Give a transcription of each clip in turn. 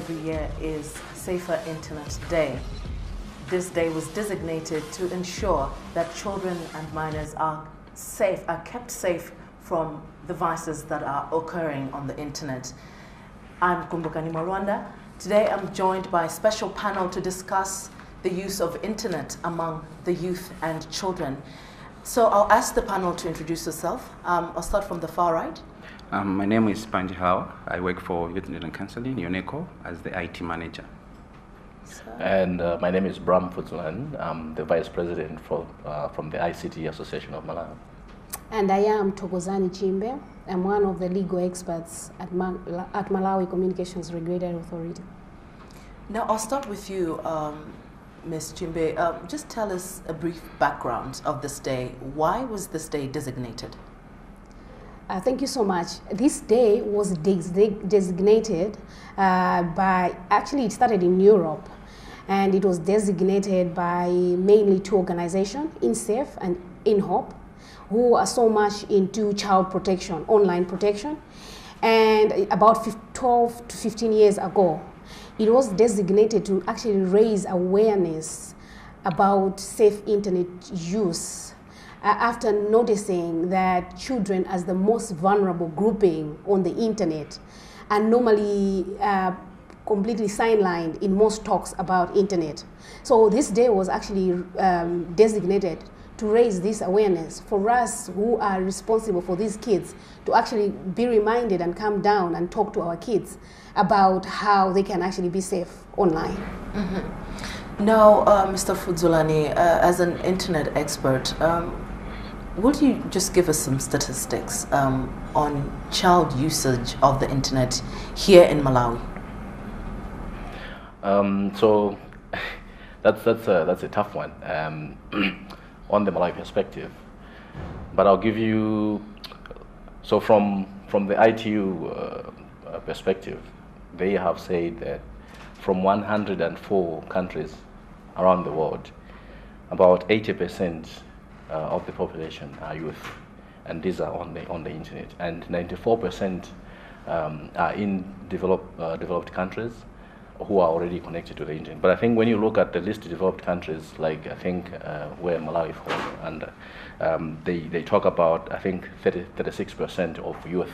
every year is Safer Internet Day. This day was designated to ensure that children and minors are kept safe from the vices that are occurring on the internet. I'm Kumbukani Rwanda. Today I'm joined by a special panel to discuss the use of internet among the youth and children. So I'll ask the panel to introduce yourself. I'll start from the far right. My name is Panji Hao. I work for Youth and Counseling, UNECO, as the IT manager. And my name is Bram Futsulan. I'm the Vice President from the ICT Association of Malawi. And I am Togozani Chimbe. I'm one of the legal experts at Malawi Communications Regulatory Authority. Now I'll start with you, Ms. Chimbe. Just tell us a brief background of this day. Why was this day designated? Thank you so much. This day was designated actually it started in Europe, and it was designated by mainly two organizations, INSAFE and INHOP, who are so much into child protection, online protection. And about 12 to 15 years ago, it was designated to actually raise awareness about safe internet use. After noticing that children as the most vulnerable grouping on the internet are normally completely sidelined in most talks about internet. So this day was actually designated to raise this awareness for us who are responsible for these kids to actually be reminded and come down and talk to our kids about how they can actually be safe online. Mm-hmm. Now, Mr. Fudzulani, as an internet expert, would you just give us some statistics on child usage of the internet here in Malawi? So that's a tough one on the Malawi perspective. But I'll give you, so from the ITU perspective, they have said that from 104 countries around the world, about 80% of the population are youth, and these are on the internet, and 94% are in developed countries who are already connected to the internet. But I think when you look at the least developed countries, like I think where Malawi falls under, they talk about, I think 36% of youth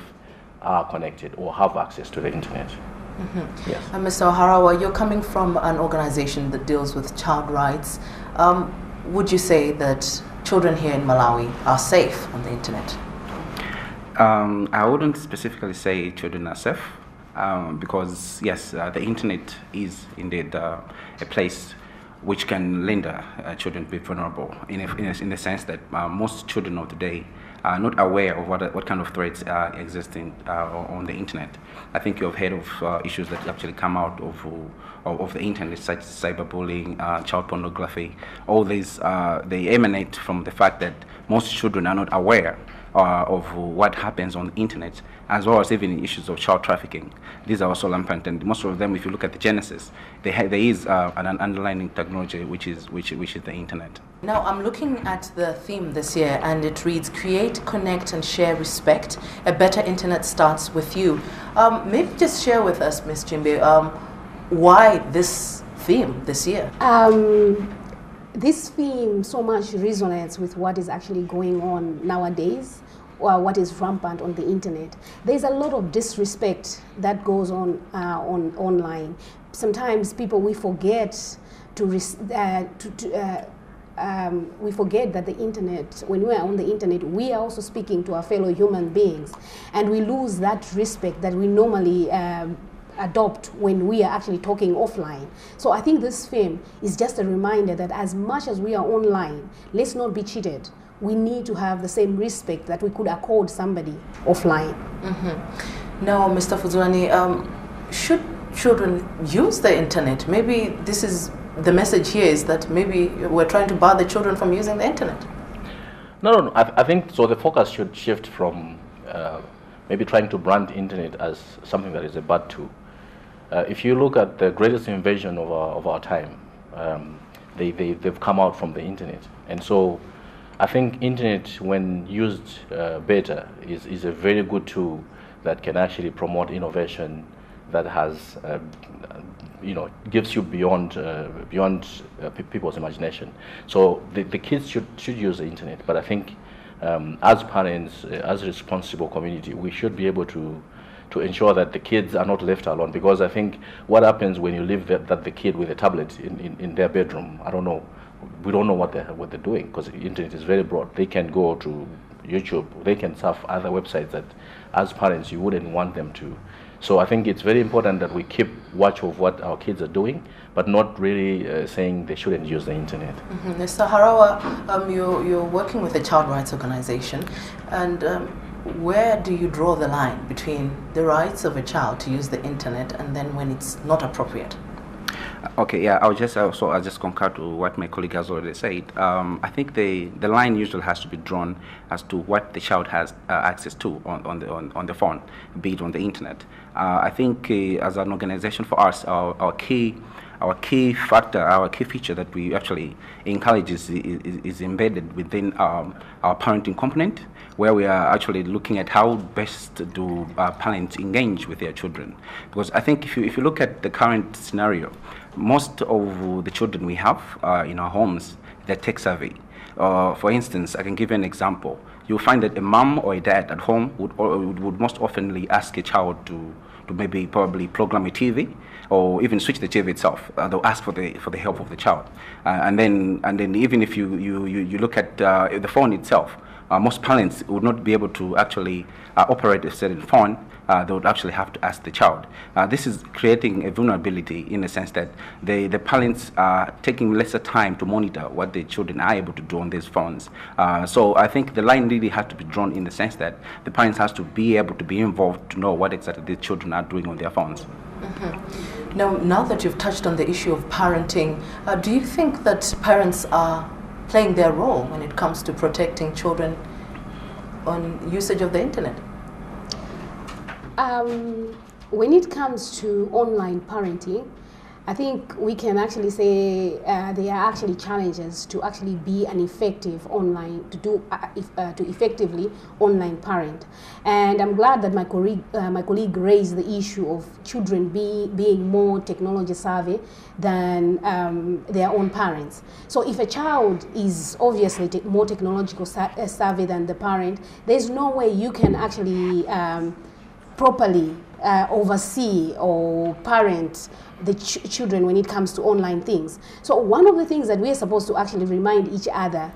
are connected or have access to the internet. Mm-hmm. Yes. Mr. Harawa, you're coming from an organization that deals with child rights. Would you say that children here in Malawi are safe on the internet? I wouldn't specifically say children are safe, because yes, the internet is indeed a place which can render children be vulnerable in the sense that most children of today are not aware of what kind of threats are existing on the internet. I think you have heard of issues that actually come out of the internet, such as cyberbullying, child pornography. All these, they emanate from the fact that most children are not aware of what happens on the internet, as well as even issues of child trafficking. These are also rampant, and most of them, if you look at the genesis, there is an underlying technology which is the internet. Now I'm looking at the theme this year, and it reads, "Create, connect, and share respect. A better internet starts with you." Maybe just share with us, Ms. Chimbe, why this theme this year? This theme so much resonates with what is actually going on nowadays, or what is rampant on the internet. There's a lot of disrespect that goes on online. Sometimes we forget we forget that the internet, when we are on the internet, we are also speaking to our fellow human beings, and we lose that respect that we normally adopt when we are actually talking offline. So I think this film is just a reminder that as much as we are online, let's not be cheated. We need to have the same respect that we could accord somebody offline. Mm-hmm. Now, Mr. Fuzulani, should children use the internet? Maybe this is the message here, is that maybe we're trying to bar the children from using the internet. No. I think so. The focus should shift from maybe trying to brand internet as something that is a bad tool. If you look at the greatest invasion of our time, they've come out from the internet. And so I think internet, when used better, is a very good tool that can actually promote innovation, that has gives you beyond people's imagination. So the kids should use the internet, but I think as parents, as a responsible community, we should be able to ensure that the kids are not left alone, because I think what happens when you leave the kid with a tablet in their bedroom, I don't know, we don't know what they're doing, because the internet is very broad. They can go to YouTube, they can surf other websites that as parents you wouldn't want them to. So I think it's very important that we keep watch of what our kids are doing, but not really saying they shouldn't use the internet. Mr. Harawa, you're working with a child rights organization, and where do you draw the line between the rights of a child to use the internet and then when it's not appropriate? Okay, yeah, I'll just concur to what my colleague has already said. I think the line usually has to be drawn as to what the child has access to on the phone, be it on the internet. I think as an organization, for us, our key factor, our key feature that we actually encourage is embedded within our parenting component, where we are actually looking at how best do parents engage with their children. Because I think if you look at the current scenario, most of the children we have in our homes, they're tech savvy. For instance, I can give you an example. You'll find that a mom or a dad at home would most oftenly ask a child to probably program a TV, or even switch the TV itself. They'll ask for the help of the child, and then even if you look at the phone itself, most parents would not be able to actually operate a certain phone. They would actually have to ask the child. This is creating a vulnerability in the sense that the parents are taking lesser time to monitor what the children are able to do on these phones. So I think the line really has to be drawn in the sense that the parents has to be able to be involved to know what exactly the children are doing on their phones. Mm-hmm. Now that you've touched on the issue of parenting, do you think that parents are playing their role when it comes to protecting children on usage of the internet? When it comes to online parenting, I think we can actually say there are actually challenges to actually be an effective online, to effectively online parent. And I'm glad that my colleague raised the issue of children being more technology savvy than their own parents. So if a child is obviously more technological savvy than the parent, there's no way you can actually properly oversee or parent the children when it comes to online things. So one of the things that we are supposed to actually remind each other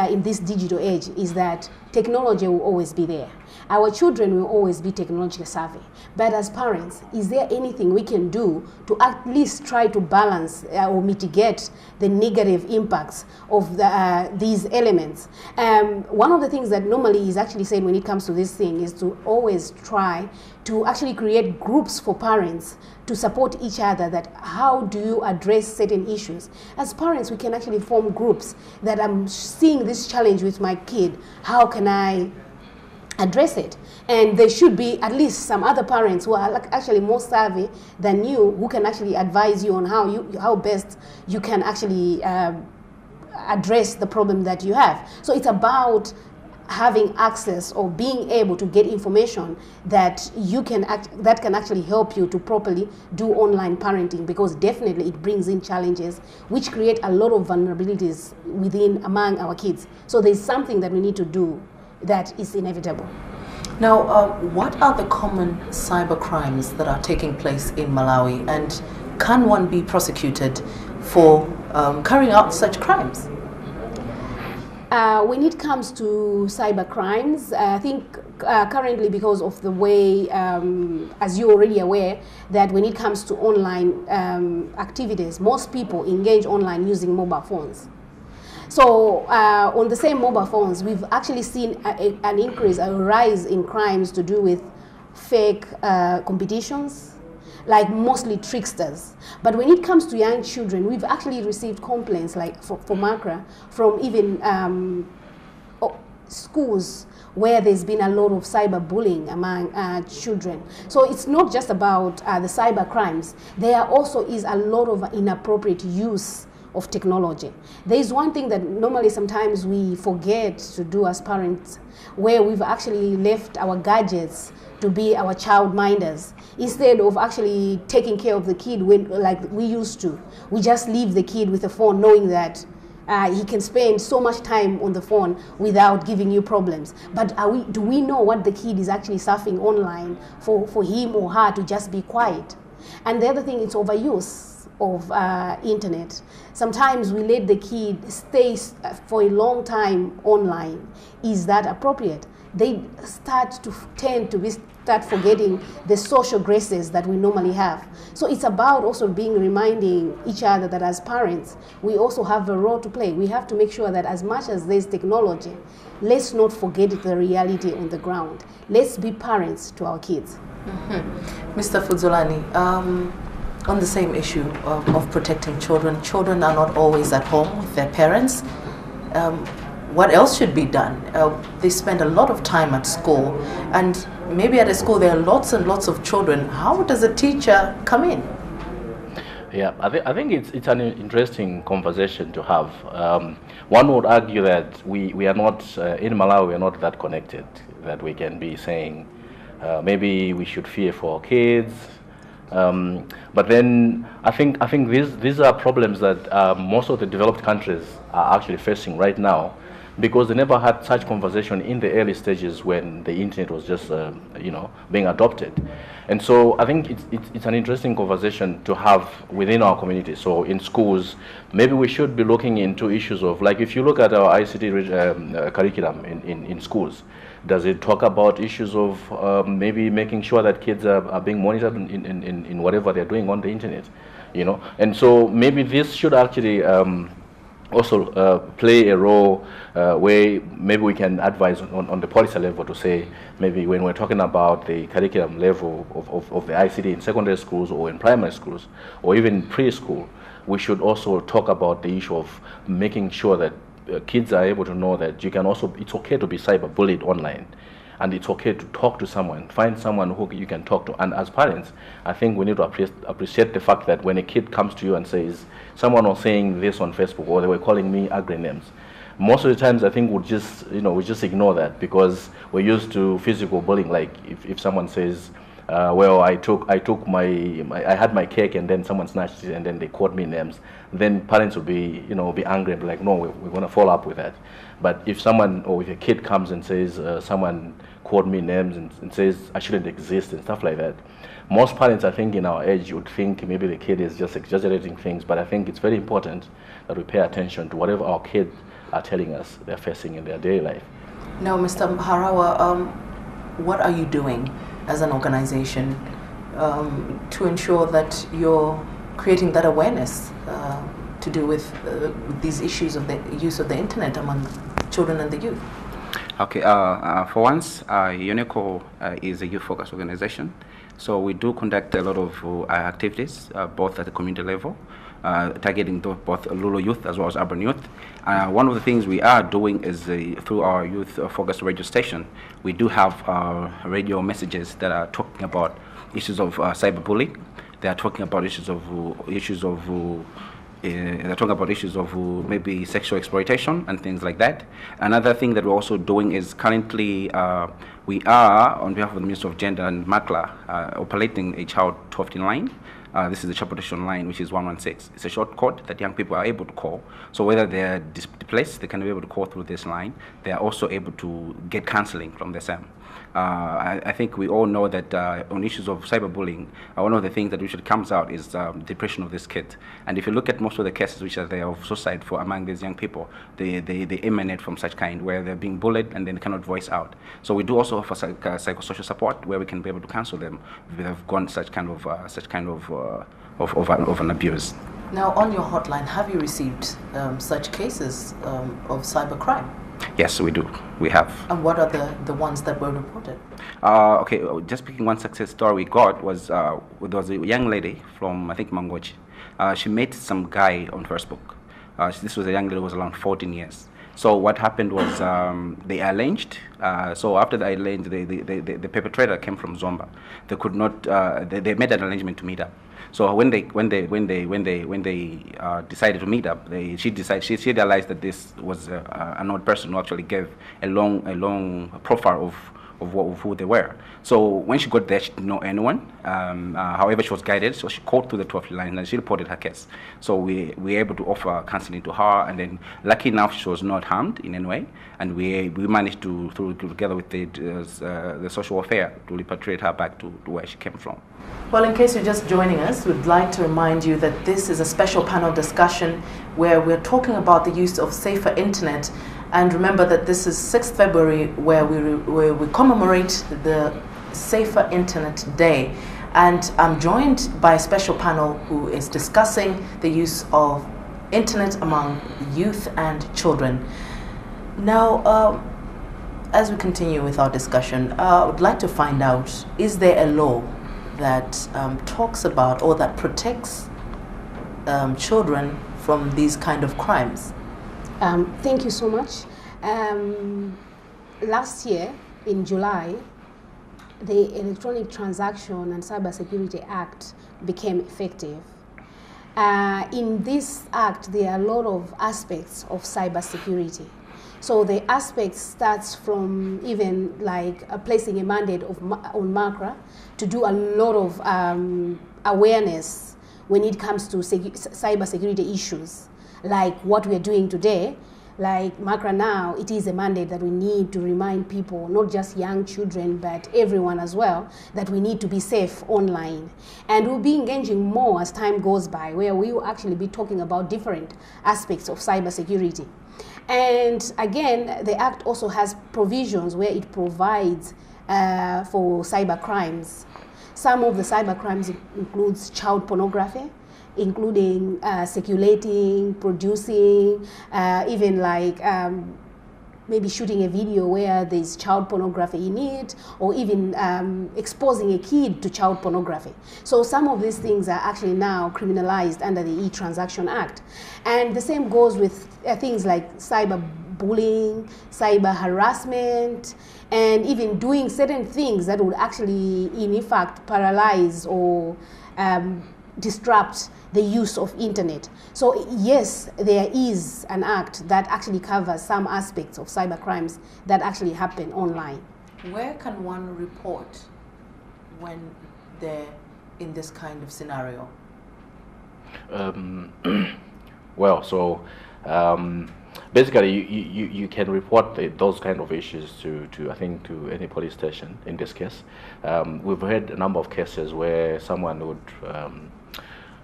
in this digital age is that technology will always be there. Our children will always be technologically savvy. But as parents, is there anything we can do to at least try to balance or mitigate the negative impacts of these elements? One of the things that normally is actually said when it comes to this thing is to always try to actually create groups for parents to support each other, that how do you address certain issues. As parents, we can actually form groups that I'm seeing this challenge with my kid, how can I address it? And there should be at least some other parents who are actually more savvy than you, who can actually advise you on how best you can actually address the problem that you have. So it's about having access or being able to get information that that can actually help you to properly do online parenting, because definitely it brings in challenges which create a lot of vulnerabilities among our kids. So there's something that we need to do that is inevitable. Now, what are the common cyber crimes that are taking place in Malawi, and can one be prosecuted for carrying out such crimes? When it comes to cyber crimes, I think currently, because of the way, as you're already aware, that when it comes to online activities, most people engage online using mobile phones. So on the same mobile phones, we've actually seen an increase, a rise in crimes to do with fake competitions, like mostly tricksters. But when it comes to young children, we've actually received complaints, like for Macra, from even schools where there's been a lot of cyberbullying among children. So it's not just about the cyber crimes. There also is a lot of inappropriate use of technology. There is one thing that normally sometimes we forget to do as parents, where we've actually left our gadgets to be our child minders instead of actually taking care of the kid like we used to. We just leave the kid with a phone knowing that he can spend so much time on the phone without giving you problems. But do we know what the kid is actually surfing online for him or her to just be quiet? And the other thing is overuse of internet. Sometimes we let the kid stay for a long time online. Is that appropriate? They start forgetting the social graces that we normally have. So it's about also reminding each other that as parents, we also have a role to play. We have to make sure that as much as there's technology, let's not forget the reality on the ground. Let's be parents to our kids. Mm-hmm. Mr. Fudzulani, on the same issue of protecting children, children are not always at home with their parents. What else should be done? They spend a lot of time at school, and maybe at a school there are lots and lots of children. How does a teacher come in? Yeah, I think it's an interesting conversation to have. One would argue that we are not, in Malawi, we are not that connected, that we can be saying maybe we should fear for our kids. But then I think these are problems that most of the developed countries are actually facing right now, because they never had such conversation in the early stages when the internet was just being adopted. And so I think it's an interesting conversation to have within our community. So in schools, maybe we should be looking into issues of, like, if you look at our ICT curriculum in schools, does it talk about issues of maybe making sure that kids are being monitored in whatever they're doing on the internet, And so maybe this should actually also play a role where maybe we can advise on the policy level to say, maybe when we're talking about the curriculum level of the ICT in secondary schools or in primary schools or even preschool, we should also talk about the issue of making sure that kids are able to know that it's okay to be cyberbullied online, and it's okay to talk to someone, find someone who you can talk to. And as parents, I think we need to appreciate the fact that when a kid comes to you and says, someone was saying this on Facebook, or they were calling me ugly names, most of the times I think we just ignore that, because we're used to physical bullying. Like if someone says, well, I had my cake and then someone snatched it and then they called me names, then parents will be angry and be like, no, we're going to follow up with that. But if someone, or if a kid comes and says, someone called me names and says I shouldn't exist and stuff like that, most parents, I think, in our age would think maybe the kid is just exaggerating things. But I think it's very important that we pay attention to whatever our kids are telling us they're facing in their daily life. Now, Mr. Harawa, what are you doing as an organization to ensure that you're creating that awareness to do with these issues of the use of the internet among children and the youth? Okay, for once, UNECO is a youth-focused organization. So we do conduct a lot of activities, both at the community level, targeting both rural youth as well as urban youth. One of the things we are doing is through our youth-focused radio station, we do have radio messages that are talking about issues of cyberbullying. They are talking about issues of they're talking about issues of maybe sexual exploitation and things like that. Another thing that we're also doing is currently we are, on behalf of the Ministry of Gender and Macra, operating a child 12 line. This is the child protection line, which is 116. It's a short code that young people are able to call. So whether they're displaced, they can be able to call through this line. They are also able to get counseling from the SAM. I think we all know that on issues of cyberbullying, one of the things that usually comes out is depression of this kid. And if you look at most of the cases which are there of suicide among these young people, they emanate from such kind, where they're being bullied and then they cannot voice out. So we do also offer psychosocial support, where we can be able to counsel them if they have gone such kind of an abuse. Now, on your hotline, have you received such cases of cybercrime? Yes, we do. We have. And what are the ones that were reported? Okay, just picking one success story we got was there was a young lady from, I think, Mangochi. She met some guy on Facebook. This was a young lady who was around 14 years. So what happened was they arranged. So after they arranged, the perpetrator came from Zomba. They could not. They made an arrangement to meet up. So when they decided to meet up, she realized that this was an odd person who actually gave a long profile of who they were. So when she got there, she didn't know anyone. However, she was guided, so she called to the 12 line and she reported her case. So we were able to offer counseling to her, and then lucky enough, she was not harmed in any way, and we managed to, together with the social welfare, to repatriate her back to where she came from. Well, in case you're just joining us, we'd like to remind you that this is a special panel discussion where we're talking about the use of safer internet. And remember that this is 6th February where we commemorate the Safer Internet Day. And I'm joined by a special panel who is discussing the use of internet among youth and children. Now, as we continue with our discussion, I would like to find out, is there a law that talks about or that protects children from these kind of crimes? Thank you so much. Last year, in July, the Electronic Transaction and Cybersecurity Act became effective. In this act, there are a lot of aspects of cybersecurity. So the aspect starts from even like placing a mandate on Macra to do a lot of awareness when it comes to cybersecurity issues, like what we're doing today. Like Macra now, it is a mandate that we need to remind people, not just young children, but everyone as well, that we need to be safe online. And we'll be engaging more as time goes by, where we will actually be talking about different aspects of cybersecurity. And again, the Act also has provisions where it provides for cyber crimes. Some of the cyber crimes includes child pornography, including circulating, producing, even like maybe shooting a video where there's child pornography in it, or even exposing a kid to child pornography. So some of these things are actually now criminalized under the E-Transaction Act. And the same goes with things like cyber bullying, cyber harassment, and even doing certain things that would actually, in fact, paralyze or disrupt the use of internet. So yes, there is an act that actually covers some aspects of cyber crimes that actually happen online. Where can one report when they're in this kind of scenario? Well, so basically you can report those kind of issues to I think to any police station in this case. We've had a number of cases where someone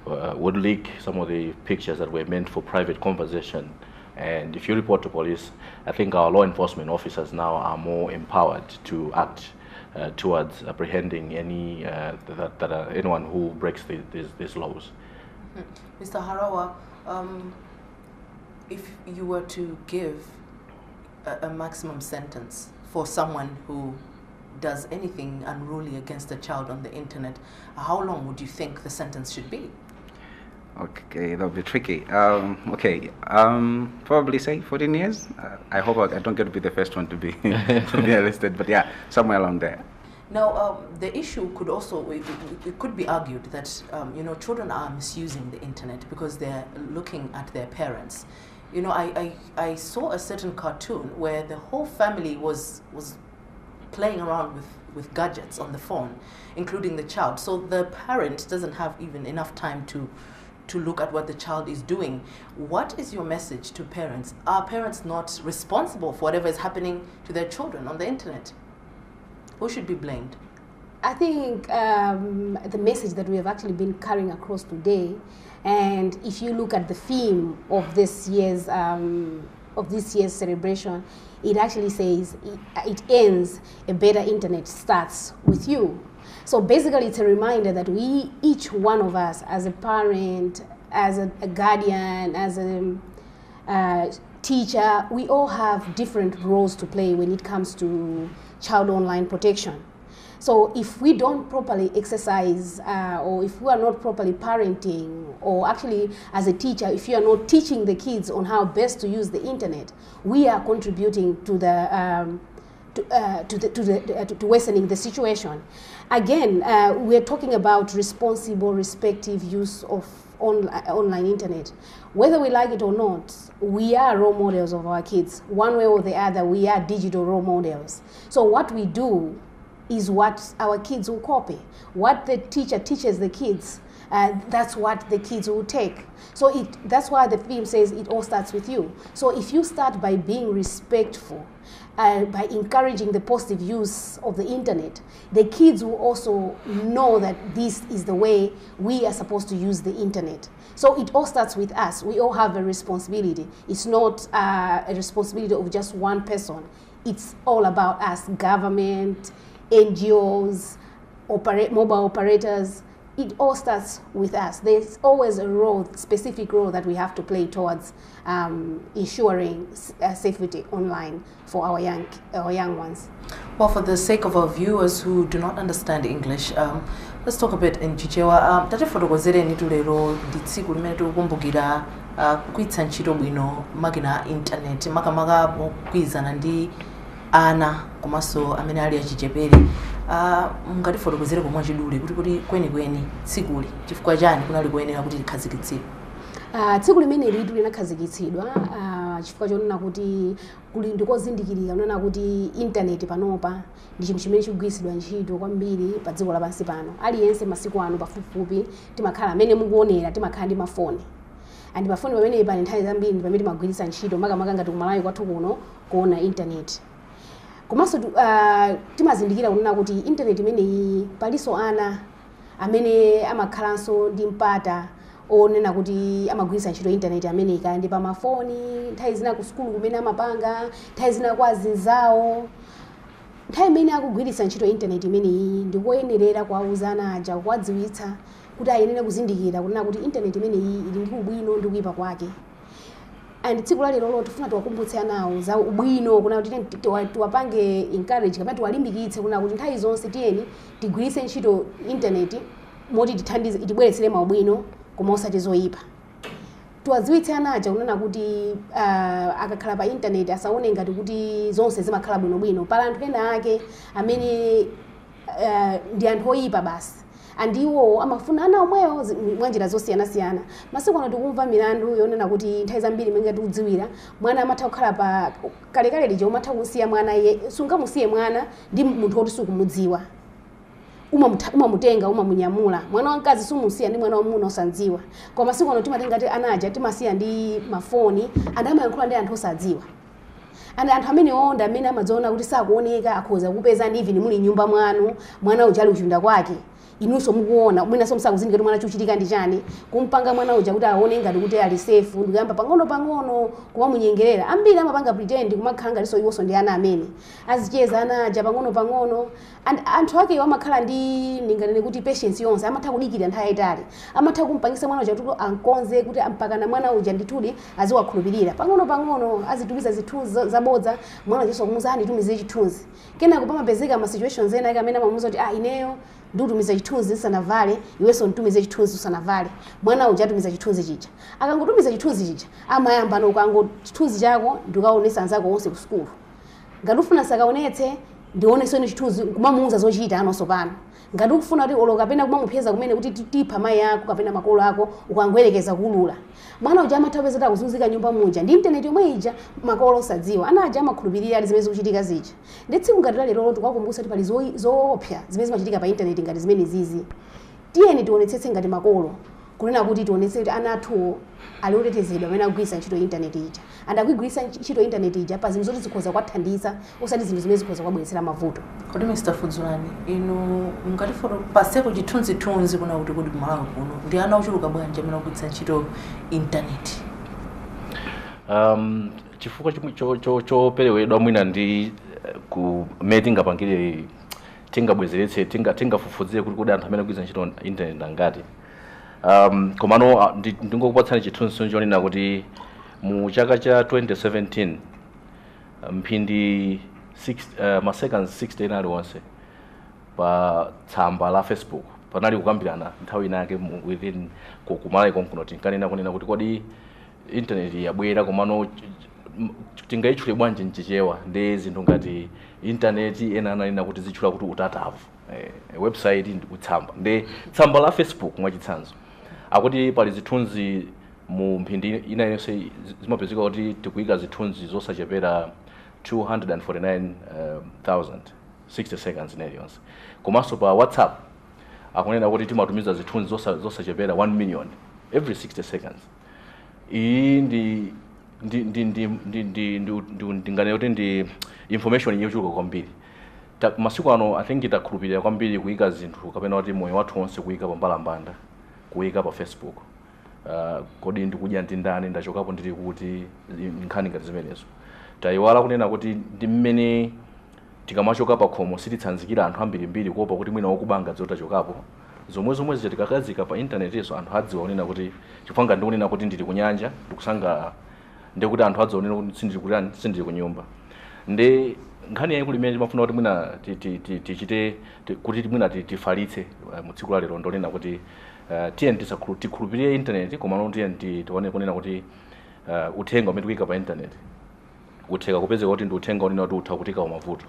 would leak some of the pictures that were meant for private conversation, and if you report to police, I think our law enforcement officers now are more empowered to act towards apprehending any anyone who breaks these laws. Mr. Harawa, if you were to give a maximum sentence for someone who does anything unruly against a child on the internet, how long would you think the sentence should be? Okay, that'll be tricky. Probably say 14 years. I hope I don't get to be the first one to be to be arrested, but yeah, somewhere along there. Now, the issue could also, it could be argued that children are misusing the internet because they're looking at their parents. You know, I saw a certain cartoon where the whole family was playing around with gadgets on the phone, including the child. So the parent doesn't have even enough time to look at what the child is doing. What is your message to parents? Are parents not responsible for whatever is happening to their children on the internet? Who should be blamed? I think the message that we have actually been carrying across today, and if you look at the theme of this year's celebration, it actually says it ends, a better internet starts with you. So basically, it's a reminder that each one of us, as a parent, as a guardian, as a teacher, we all have different roles to play when it comes to child online protection. So if we don't properly exercise, or if we are not properly parenting, or actually as a teacher, if you are not teaching the kids on how best to use the internet, we are contributing to the to worsening the situation. Again, we're talking about responsible, respective use of online internet. Whether we like it or not, we are role models of our kids. One way or the other, we are digital role models. So what we do is what our kids will copy. What the teacher teaches the kids, that's what the kids will take. So that's why the film says it all starts with you. So if you start by being respectful, by encouraging the positive use of the internet, the kids will also know that this is the way we are supposed to use the internet. So it all starts with us. We all have a responsibility. It's not a responsibility of just one person. It's all about us, government, NGOs, mobile operators. It all starts with us. There's always a role, specific role that we have to play towards ensuring safety online for our young ones. Well, for the sake of our viewers who do not understand English, let's talk a bit in Chichewa. Tate fotokozere ni tulero nditsiku limene tikukumbukira kuitsa ntchito bwino makina internet makamaka kukwizana ndi ana komanso amene ali achichepere. Ngati fotokozere komwe chidule kuti kweni tsikuli chifukwa chani kunali kuyenera kuti likhazikitsidwe. Tsiku limene litu linakhazikitsidwa chifukwa chonena kuti kuli ndikozindikirika kunena kuti internet panopa ndi chinthu chimene chikugwiritsidwa ntchito kwambiri pa dziko lapansi pano. Aliyense masiku ano pafupifupi timakhala amene mukuonera timakhala ndi mafoni. And mafoni pamene pa nthawi zambiri pamene timagwiritsa ntchito makamaka ngati kumalawi kwathu kuno kuona internet. Komanso timazindikira kunena kuti internet imeneyi paliso ana amene amakhalanso ndi mpata onena kuti amagwiritsa ntchito internet amene ikayandi pa mafoni, nthawi zina ku sukulu kumene amapanga, nthawi zina kwa azinzawo. Nthawi imene akugwiritsa ntchito internet imeneyi ndikoyenerera kuwauza ana aja kuwadziwitsa kuti ayenera kuzindikira kunena kuti internet imeneyi ili ndi ubwino ndi kuyipa kwake. And tsiku lalero tifuna tiwakumbutse anawo za ubwino kuna kuti tiwapange encourage kapena tiwalimbikitse kuna kuti nthawi zonse tiyeni tigwiritse ntchito internet moti tithandize itibweretsere maubwino koma osati zoyipa. Tiwadziwitse ana aja kunena kuti akakhala pa internet asaone ngati kuti zonse zimakhala bwinobwino. Pala anthu ena ake amene ndi anthu oyipa basi. Andiwo amafuna ana omwewo mwanjira zosiyana-siyana. Masiku ano tikumva milandu yonena kuti nthawi zambiri imene tikudziwira mwana amatha kukhala pa kalekale lija umatha kusiya mwana iye sungamusiye mwana ndi munthu oti sukumudziwa. Umamutenga umamunyamula. Mwana wamkazi sumusiya ndi mwana wamuna osadziwa. Koma masiku ano timatenga ati ana aja timasiya ndi mafoni amayankhula ndi anthu osadziwa. Anthu amene onda amene amadziona kuti sakuoneka akhoza kupeza ndi even muli nyumba mwanu mwana uja ali kuchunda kwake. Inunso mukuona mwina so musakuzindikira kuti mwana chuchitika ndi chani kumpanga mwana uja kuti aone ngati kuti ali safe ndikuyamba pang'ono kumamunyengerera. Ambiri amapanga pretend kumakhala ngati iwonso ndi ana amene azicheza ana aja pang'ono. Anthu ake amakhala ndi ndinganene kuti patience yonse amatha kudikira nthawi yayitali. Amatha kumpangisa mwana uja kuti ankonze kuti ampakana mwana uja ndithudi aziwakhulupirira pang'ono azitumiza zithunzi zabodza mwana uja kumuza anditumize chithunzi. Kenako pamapezeka ma situations ena amene amamuza kuti ineyo nditumiza chithunzi sanavale iwenso nditumize chithunzi usanavale. Mwana uja atumiza chithunzi chicha akangotumiza chithunzi chicha amayamba nokango chithunzi chako ndikaonesa anzako onse ku skulu. Ngati ufuna sakaonetse ndioneseni chithunzi kumamuuza zochita anonso pano. Ngati ukufuna kuti olo kapena kumamupeza kumene kuti tipha mayi ako kapena makolo ako ukangwerekeza kulula. Mwana uja amatha kupeza kuzunzika nyumba muja ndi internet yomwe ija makolo osadziwa. Ana aja amakhulupirira ali zimene zikuchitika zija. Ndi tsiku ngati lero tikuwakumbutsa kuti pali zoopsa zimene zimachitika pa internet ngati zimene zizi. Tiyeni tionetsetse ngati makolo kunena kuti tionetse kuti ana athu ali otetezedwa amene akugwiritsa ntchito internet ija. Andakugwiritsa ntchito internet ija pa zinthu zoti zikhoza kwathandiza osati zinthu zimene zikhoza kwabweretsera mavuto. Kodi Mr. Fudzulani inu ngati foto paseko chithunzi kuna kuti kodi kumalawi kuno ndi ana ochuluka bwanji amene akugwiritsa ntchito internet. Chifukwa choperewedwa mwina ndi kumene tingapangire tingabwezeretse tingafufuze kuti kodi anthu amene akugwiritsa ntchito internet angati. Komano ndingokupatsani chithunzi chonena kuti mu chaka cha 2017 mphindi ma seconds 60 inali wonse pa tsamba la Facebook panali kukambirana nthawi inake within kumalawi konkuno tinkanena kunena kuti kodi internet yabwera komano tingayitchule bwanji mchichewa ndi zinthu ngati intaneti ena analina kuti zitchula kuti utatavu website ndi kutsamba ndi tsamba la Facebook mwachitsanzo akuti pali zithunzi mu mphindi ina yonse zimapezeka kuti tikuyika zithunzi zosachepera 249,000 60 seconds neliyonse komanso pa WhatsApp akunena kuti timatumiza zithunzi zosachepera 1 million every 60 seconds. Iyi ndingane kuti ndi information yochuluka kwambiri. Masiku ano I think itakhulupirira kwambiri kuyika zinthu kapena kuti moyo wathu wonse kuyika pa mbalambanda, kuyika pa Facebook. Kodi ndikudya ndi ndani, ndachokapo ndili kuti nkhani ngati zimenezo. Tayiwala kunena kuti ndi mmene tikamachoka pa khomo sititsanzikira anthu ambirimbiri kuopa kuti mwina wokubanga zotachokapo. Zomwe zichatikakazika pa internet yeso anthu adziwa kunena kuti chifanga ndikunena kuti ndili kunyanja ndikusanga ndikuti anthu adziwa kunena kuti sindili kunyumba. Ndi nkhani yayi kulimene timafuna kuti mwina tichite kuti mwina tifalitse mu tsiku la lero ndonena kuti tiye tikhulupirire internet komano tiye tione kunena kuti uthenga umene tikuyika pa internet utheka kupezeka kuti ndi uthenga unena kuti utha kutika umavuto.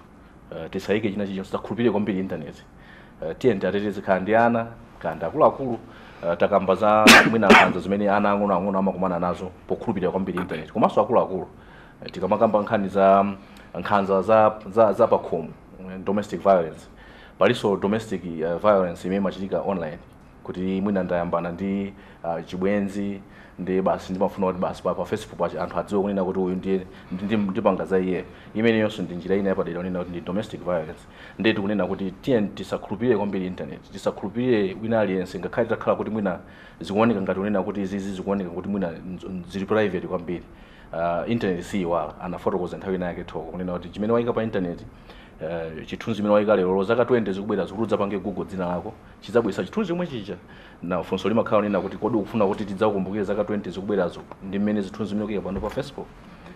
Tisayike china chilichonse takhulupirire kwambiri internet. Tiye tiateteze khala ndi ana kanda akuluakulu takamba za mwina nkhanza zimene ana ang'onoang'ono amakumana nazo pokhulupirira kwambiri internet komanso akuluakulu tikamakamba nkhani za nkhanza za pakhomo domestic violence palinso domestic violence imene imachitika online kuti mwina ndayambana ndi chibwenzi ndi basi ndimafuna kuti basi pa Facebook anthu adziwe kunena kuti uyu ndipanga za iye imene yonso ndi njira ina yapadera kunena kuti ndi domestic violence. Ndi tikunena kuti tiye tisakhulupirire kwambiri internet, tisakhulupirire wina aliyense ngakhale takhala kuti mwina zikuoneka ngati kunena kuti izi zikuoneka kuti mwina zili private kwambiri. Internet siyiwala anafotokoza nthawi ina yake thoko kunena kuti chimene wayika pa internet chithunzi chimene wayika lero zaka 20 zikubwera zikudza pange Google dzina lako chidzabwisa chithunzi chomwe chicha na funso limakhala nena kuti kodi ukufuna kuti tidzakukumbukire zaka 20 zikubwerazo ndi mmene zithunzi zimene ukuyika pano pa Facebook.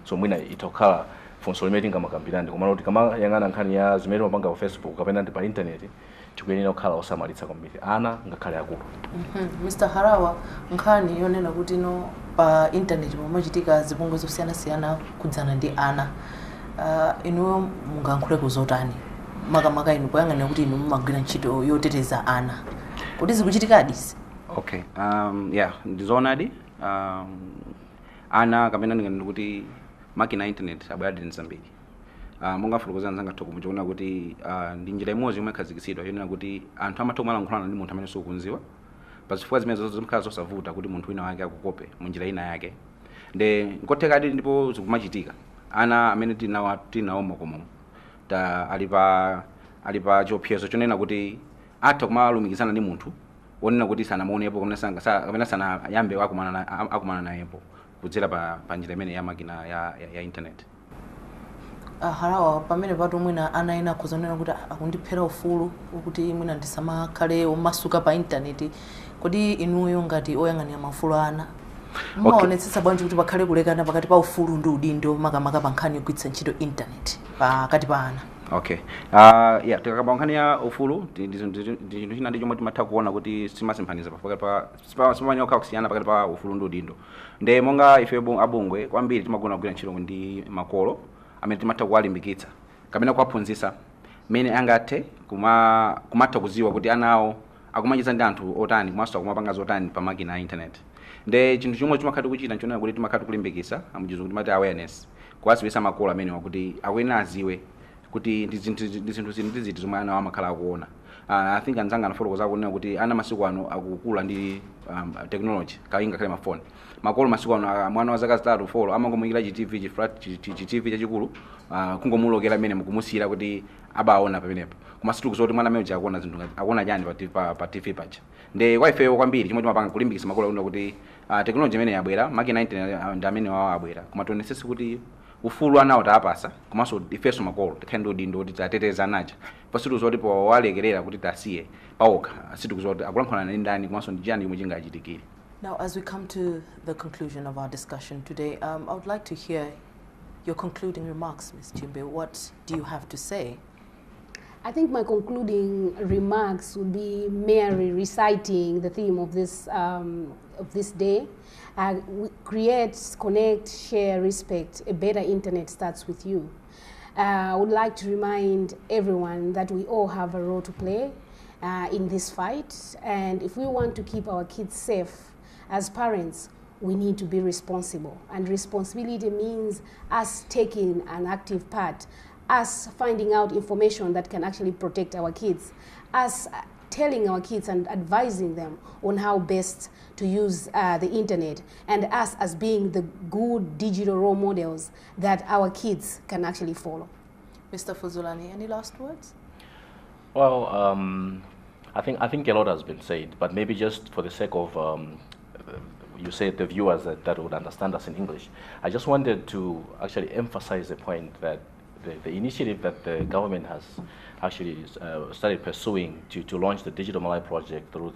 So mwina itakhala funso limene tingamakambirani komano kuti kamayang'ana nkhani ya zimene mapanga pa Facebook kapena ndi pa internet tikuyenera kukhala osamalitsa kwambiri ana ngakhale akulu. Mr. Harawa, nkhani yonena kuti no pa internet pomachitika zipongwe zosiyana-siyana kudzana ndi ana. Inu mungankhule kuzotani makamaka inu poyang'anira kuti inu mumagwira ntchito yoteteza ana kuti zikuchitikadi? Okay, yeah, ndizoonadi ana kapena ndingati kuti makina internet abwera nzambiri. Mungafotokoza nzanga thoko muchona kuti ndi njira imodzi yomwe ikhazikitsidwa yonena kuti anthu amatha kulankhulana ndi munthu amene sukunziwa pazifukwa zimene zimkhala zosavuta kuti munthu wina wake akukope mu njira ina yake. Ndi nkothekadi ndipo zikumachitika ana amene tinawo makomo alipa chiopsezo chonena kuti atha kumalumikizana ndi munthu wonena kuti sanamuonepo kapena sanayambe akumana nayepo kudzera pa njira imene ya makina ya internet. Harawa, pamene pato mwina ana ena akuzonena kuti akundiphera ufulu ukuthi mwina ndisamakhale omasuka pa internet, kodi inuyo ngati oyang'anira maufulu ana mumaonetsetsa bwanji kuti pakhale kulekana pakati pa ufulu ndi udindo makamaka pa nkhani yogwiritsa ntchito internet pakati pa ana? Okay, yeah, tikakamba nkhani ya ufulu ndi chinthu china ndi chomwe timatha kuona kuti simasemphanisa pakati pa simanyoka kusiyana pakati pa ufulu ndi udindo. Ndi monga ife abungwe kwambiri timagona kugwira ntchito ndi makolo amene timatha kuwalimbikitsa kapena kuwaphunzitsa mmene angathe kumatha kuziwa kuti anawo akumacheza ndi anthu otani komanso akumapanga zotani pa makina ya internet. Ndi chinthu chomwe timakhala kuchita nchonena kuti timakhala kulimbikitsa amujizungu timati awareness, kuwasibisa makolo amene wakuti akwena aziwe kuti ndi zinthu ziti zomwe ana amakhala akuona. I think anzanga anafotokoza kunena kuti ana masiku ano akukula ndi technology kainga kale mafoni. Makolo masiku ano mwana wa zaka 3 4 amangomuyikira TV chachikulu kungomulokera amene mukumusiyira kuti abaona pamenepo. Koma situkuza kuti mwana amene akuona zinthu akuona chani pa TV pacha. Ndi kwa ifeyo kwambiri chomwe timapanga kulimbikitsa makolo kunena kuti technology imene yabwera makina internet ndi amene wawo abwera koma tionetsetse kuti ufulu anawo taapasa komanso ifeso makolo tikhale ndi udindo kuti tateteza anacha pasitukuza kuti powalekerera kuti tasiye paokha situkuza kuti akulankhulana ndi ndani komanso ndi chani chomwe chingachitikire. Now, as we come to the conclusion of our discussion today, I would like to hear your concluding remarks, Ms. Chimbe. What do you have to say? I think my concluding remarks would be merely reciting the theme of this day. Create, connect, share, respect. A better internet starts with you. I would like to remind everyone that we all have a role to play in this fight, and if we want to keep our kids safe, as parents, we need to be responsible. And responsibility means us taking an active part, us finding out information that can actually protect our kids, us telling our kids and advising them on how best to use the internet, and us as being the good digital role models that our kids can actually follow. Mr. Fuzulani, any last words? Well, I think a lot has been said, but maybe just for the sake of you said the viewers that would understand us in English, I just wanted to actually emphasize the point that the initiative that the government has actually started pursuing to launch the Digital Malay project through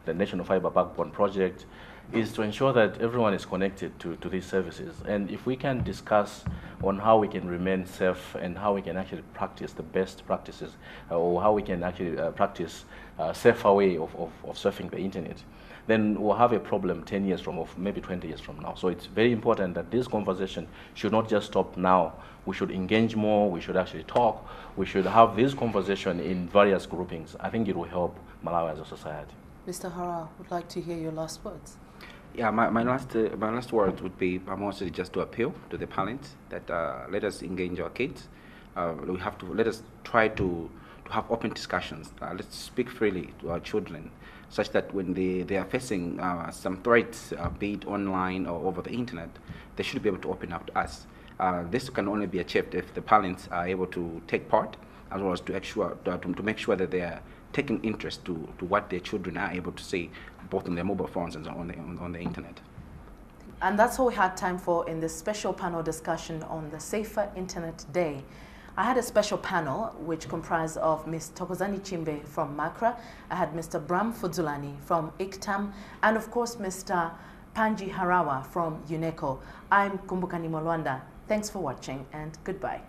the National Fiber Backbone project is to ensure that everyone is connected to these services. And if we can discuss on how we can remain safe and how we can actually practice the best practices, or how we can actually practice a safer way of surfing the internet, then we'll have a problem 10 years from, or maybe 20 years from now. So it's very important that this conversation should not just stop now. We should engage more, we should actually talk, we should have this conversation in various groupings. I think it will help Malawi as a society. Mr. Hara, would like to hear your last words. Yeah, my last word would be mostly just to appeal to the parents that let us engage our kids. Let us try to have open discussions. Let's speak freely to our children, such that when they are facing some threats, be it online or over the internet, they should be able to open up to us. This can only be achieved if the parents are able to take part, as well as to make sure that they are taking interest to what their children are able to see, both on their mobile phones and on the internet. And that's all we had time for in this special panel discussion on the Safer Internet Day. I had a special panel which comprised of Ms. Tokozani Chimbe from Macra. I had Mr. Bram Fuzulani from ICTAM, and of course Mr. Panji Harawa from UNESCO. I'm Kumbukani Molwanda. Thanks for watching and goodbye.